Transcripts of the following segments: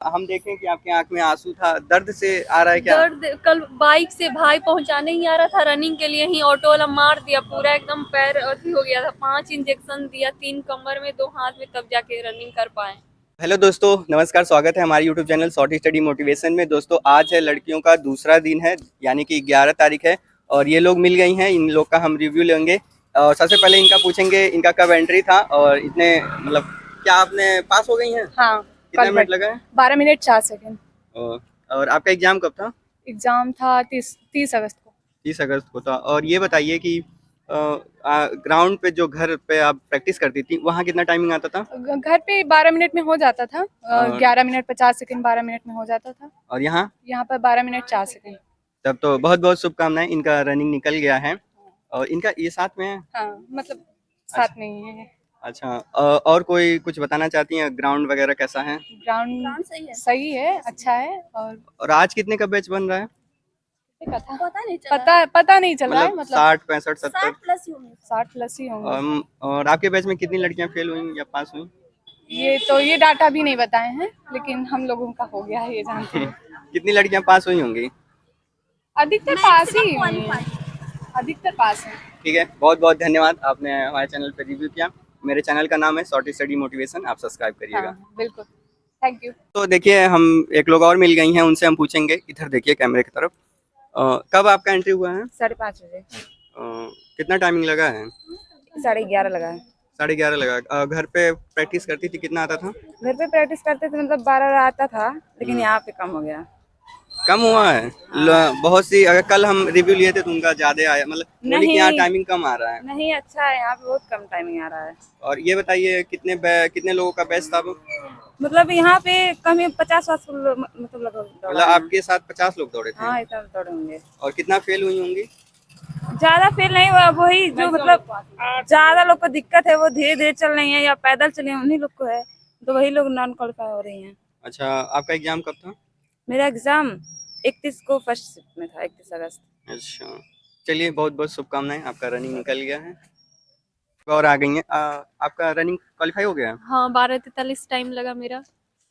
हम देखें कि आपकी आंख में आंसू था, दर्द से आ रहा है क्या? दर्द, कल बाइक से भाई पहुंचाने ही आ रहा था, रनिंग के लिए ही ऑटो वाला मार दिया, पूरा एकदम पैर अथी हो गया था। 5 इंजेक्शन दिया, 3 कमर में 2 हाथ में, तब जाके रनिंग कर पाए। हेलो दोस्तों, नमस्कार। स्वागत है हमारे YouTube channel short study motivation में। दोस्तों, आज है लड़कियों का दूसरा दिन है, यानी कि 11 तारीख है और ये लोग मिल गई हैं। इन लोग का हम रिव्यू लेंगे और सबसे पहले इनका पूछेंगे इनका कब एंट्री था और इतने मतलब क्या आपने पास हो गई हैं? हाँ, कितना मिनट लगा है? 12 मिनट 4 सेकंड। और आपका एग्जाम कब था? एग्जाम था 30 अगस्त को। 30 अगस्त को था। और ये बताइए कि ग्राउंड पे जो घर पे आप प्रैक्टिस करती थी वहाँ कितना टाइमिंग आता था? घर पे 12 मिनट में हो जाता था, और 11 मिनट 50 सेकंड 12 मिनट में हो जाता था। और यहाँ यहाँ पर 12 मिनट 4 सेकंड। तब तो बहुत बहुत शुभकामनाएं, इनका रनिंग निकल गया है और इनका ये साथ में है। हाँ, मतलब साथ में ही है। अच्छा, और कोई कुछ बताना चाहती हैं? ग्राउंड वगैरह कैसा है? ग्राउंड सही है, अच्छा है। और आज कितने का बैच बन रहा है? पता नहीं चल रहा है, मतलब मतलब 60 65 70? 60 प्लस ही होंगे। और आपके बैच में कितनी लड़कियां फेल हुई या पास हुई? ये डाटा भी नहीं बताए हैं, लेकिन हम लोगों का हो गया है, ये जानते हैं। कितनी लड़कियां पास हुई होंगी? अधिकतर पास ही हुई हैं। अधिकतर पास है। ठीक है, बहुत बहुत धन्यवाद, आपने हमारे चैनल पर रिव्यू किया। मेरे चैनल का नाम है शॉर्ट स्टडी मोटिवेशन, आप सब्सक्राइब करिएगा। हाँ, बिल्कुल, थैंक यू। तो देखिए, हम एक लोग और मिल गई हैं, उनसे हम पूछेंगे। इधर देखिए कैमरे की तरफ। कब आपका एंट्री हुआ है? 5:30 बजे। कितना टाइमिंग लगा है? 11:30 लगा है। 11:30 लगा। घर पे प्रैक्टिस करती थी, कितना आता था? घर पे प्रैक्टिस करते थे, मतलब 12 आता था, लेकिन यहाँ पे कम हो गया। कम हुआ है? बहुत सी, अगर कल हम रिव्यू लिए थे तो उनका ज्यादा आया, मतलब बोली कि यहाँ टाइमिंग कम आ रहा है। नहीं, अच्छा है, यहाँ पे बहुत कम टाइमिंग आ रहा है। और ये बताइए कितने लोगों का बैच था वो? मतलब यहाँ पे कम ही 50 मतलब मतलब आपके साथ 50 लोग दौड़े थे? हाँ, इतना दौड़े होंगे। और कितना फेल हुई होंगी? ज्यादा फेल नहीं हुआ, वही जो मतलब ज्यादा लोग को दिक्कत है, वो धीरे धीरे चल रही है या पैदल चले, उन्हीं लोग को है, तो वही लोग नॉन क्वालिफाई हो रही हैं। अच्छा, आपका एग्जाम कब था? मेरा एग्जाम 31 को फर्स्ट शिफ्ट में था, 31 अगस्त। अच्छा, चलिए, बहुत बहुत शुभकामनाएं, आपका रनिंग निकल गया है और आ गई है। आपका रनिंग क्वालिफाई हो गया है? हाँ, 12:43 टाइम लगा मेरा।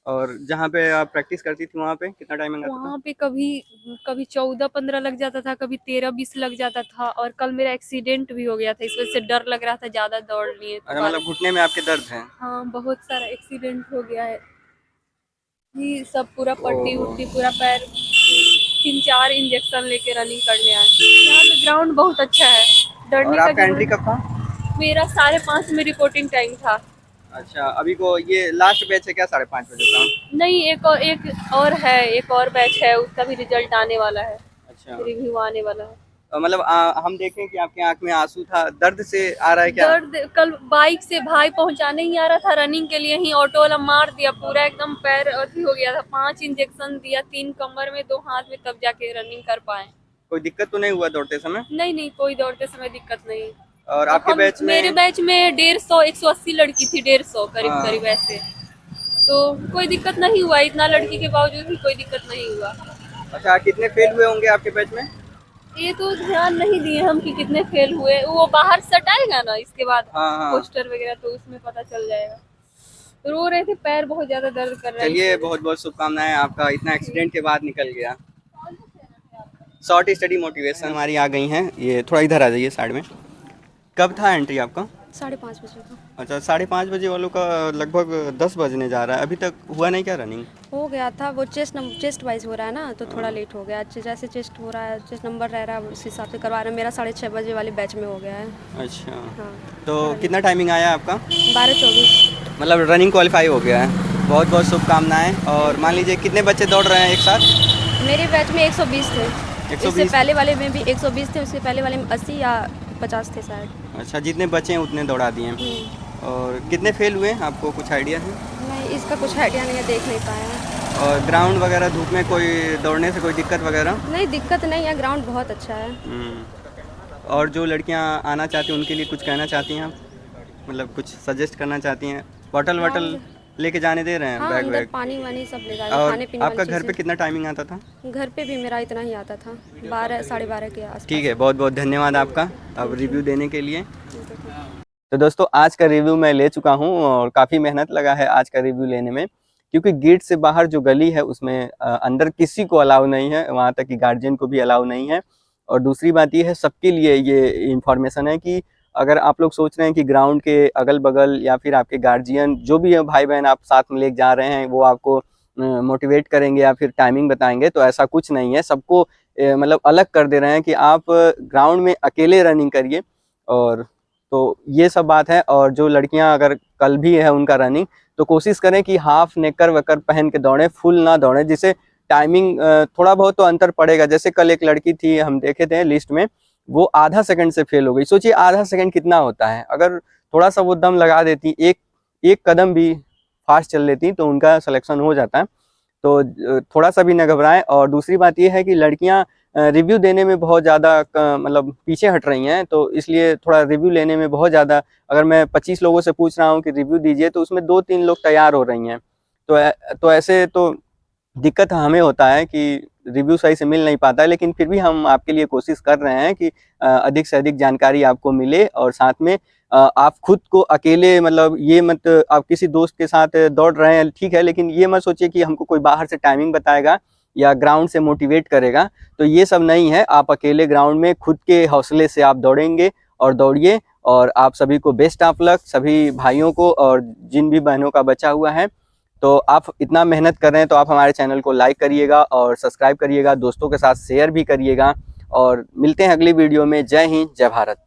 और जहाँ पे आप प्रैक्टिस करती थी वहाँ पे कितना टाइमिंग आता था? वहाँ पे कभी कभी 14-15 लग जाता था, कभी 13-20 लग जाता था, और कल मेरा एक्सीडेंट भी हो गया था, इस वजह से डर लग रहा था, ज्यादा दौड़ लिए तो। अच्छा, मतलब घुटने में आपके दर्द है? हाँ, बहुत सारा एक्सीडेंट हो गया है, ये सब पूरा पट्टी ओहो। उट्टी, पूरा पैर 3-4 इंजेक्शन लेके रनिंग करने आए। यहाँ पे ग्राउंड बहुत अच्छा है, डरने और का आपका एंट्री जरूरत। कब था? मेरा 5:30 में रिपोर्टिंग टाइम था। अच्छा, अभी को ये लास्ट बैच है क्या? 5:30 बजे का? नहीं, एक और है, एक और बैच है, उसका भी रिजल्ट आने वाला है, अच्छा, रिव्यू आने वाला है। मतलब हम देखें कि आपकी आंख में आंसू था, दर्द से आ रहा है क्या? दर्द, कल बाइक से भाई पहुंचाने ही आ रहा था, रनिंग के लिए ही ऑटो वाला मार दिया, पूरा एकदम पैर अथी हो गया था। 5 इंजेक्शन दिया, 3 कमर में 2 हाथ में, तब जाके रनिंग कर पाए। कोई दिक्कत तो नहीं हुआ दौड़ते समय? नहीं, कोई दौड़ते समय दिक्कत नहीं। और आपके बैच में? मेरे बैच में 150 180 लड़की थी, 150 करीब हाँ। करीब ऐसे, तो कोई दिक्कत नहीं हुआ, इतना लड़की के बावजूद भी कोई दिक्कत नहीं हुआ। अच्छा, कितने फेल हुए होंगे आपके बैच में? ये तो ध्यान नहीं दिए हम कि कितने फेल हुए, वो बाहर सटाएगा ना इसके बाद हाँ हाँ। पोस्टर वगैरह, तो उसमें पता चल जाएगा। रो रहे थे, पैर बहुत ज्यादा दर्द कर रहा है। चलिए, बहुत बहुत शुभकामनाएं, आपका इतना एक्सीडेंट के बाद निकल गया। शॉर्ट स्टडी मोटिवेशन हमारी आ गई हैं, ये थोड़ा इधर आ जाइए साइड में। कब था एंट्री आपका? 5:30 बजे का अच्छा, 5:30 बजे वालों का लगभग 10 बजने जा रहा है, अभी तक हुआ नहीं क्या रनिंग? हो गया था, वो चेस्ट वाइज हो रहा है ना, तो थोड़ा लेट हो गया। जैसे चेस्ट हो रहा है, चेस्ट नंबर रह रहा है, उस हिसाब से करवा रहे हैं। मेरा 6:30 बजे वाले बैच में हो गया है। अच्छा। हाँ, तो कितना टाइमिंग आया आपका? 12:24। मतलब रनिंग क्वालिफाई हो गया है, बहुत बहुत शुभकामनाएं। और मान लीजिए कितने बच्चे दौड़ रहे हैं एक साथ? मेरे बैच में 120 थे। 120? इससे पहले वाले में भी 120 थे, उससे पहले वाले में 80 या 50 थे शायद। अच्छा, जितने बच्चे हैं उतने दौड़ा दिए हैं। और कितने फेल हुए हैं, आपको कुछ आइडिया है? नहीं, इसका कुछ आइडिया नहीं है, देख नहीं पाया। और ग्राउंड वगैरह धूप में कोई दौड़ने से कोई दिक्कत वगैरह? नहीं, दिक्कत नहीं है, ग्राउंड बहुत अच्छा है। और जो लड़कियां आना चाहती हैं उनके लिए कुछ कहना चाहती हैं आप? मतलब कुछ सजेस्ट करना चाहती हैं? बॉटल वॉटल लेके जाने दे रहे हैं? हाँ, बैग अंदर वैग? पानी वानी सब ले जाए, और खाने पीने आपका वाली घर पे चीज़ें। कितना टाइमिंग आता था? घर पे भी मेरा इतना ही आता था, 12 के आसपास। ठीक है, बहुत बहुत धन्यवाद आपका अब रिव्यू देने के लिए। तो दोस्तों, आज का रिव्यू मैं ले चुका हूँ और काफ़ी मेहनत लगा है आज का रिव्यू लेने में। क्योंकि गेट से बाहर जो गली है उसमें अंदर किसी को अलाउ नहीं है, वहाँ तक कि गार्जियन को भी अलाउ नहीं है। और दूसरी बात ये है, सबके लिए ये इन्फॉर्मेशन है कि अगर आप लोग सोच रहे हैं कि ग्राउंड के अगल बगल या फिर आपके गार्जियन जो भी है, भाई बहन आप साथ में लेके जा रहे हैं, वो आपको मोटिवेट करेंगे या फिर टाइमिंग बताएंगे, तो ऐसा कुछ नहीं है। सबको मतलब अलग कर दे रहे हैं कि आप ग्राउंड में अकेले रनिंग करिए। और तो ये सब बात है। और जो लड़कियां अगर कल भी है उनका रनिंग, तो कोशिश करें कि हाफ नेकर वेकर पहन के दौड़ें, फुल ना दौड़ें, जिससे टाइमिंग थोड़ा बहुत तो अंतर पड़ेगा। जैसे कल एक लड़की थी, हम देखे थे लिस्ट में, वो आधा सेकंड से फेल हो गई। सोचिए आधा सेकंड कितना होता है। अगर थोड़ा सा वो दम लगा देती, एक कदम भी फास्ट चल लेती, तो उनका सिलेक्शन हो जाता है। तो थोड़ा सा भी न घबराएं। और दूसरी बात ये है कि लड़कियां रिव्यू देने में बहुत ज़्यादा मतलब पीछे हट रही हैं, तो इसलिए थोड़ा रिव्यू लेने में बहुत ज़्यादा, अगर मैं 25 लोगों से पूछ रहा हूँ कि रिव्यू दीजिए, तो उसमें 2-3 लोग तैयार हो रही हैं। तो ऐसे तो दिक्कत हमें होता है कि रिव्यू सही से मिल नहीं पाता है। लेकिन फिर भी हम आपके लिए कोशिश कर रहे हैं कि अधिक से अधिक जानकारी आपको मिले। और साथ में आप खुद को अकेले, मतलब ये मत, आप किसी दोस्त के साथ दौड़ रहे हैं ठीक है, लेकिन ये मत सोचिए कि हमको कोई बाहर से टाइमिंग बताएगा या ग्राउंड से मोटिवेट करेगा, तो ये सब नहीं है। आप अकेले ग्राउंड में खुद के हौसले से आप दौड़ेंगे और दौड़िए। और आप सभी को बेस्ट ऑफ लक, सभी भाइयों को और जिन भी बहनों का बचा हुआ है। तो आप इतना मेहनत कर रहे हैं, तो आप हमारे चैनल को लाइक करिएगा और सब्सक्राइब करिएगा, दोस्तों के साथ शेयर भी करिएगा। और मिलते हैं अगली वीडियो में। जय हिंद, जय भारत।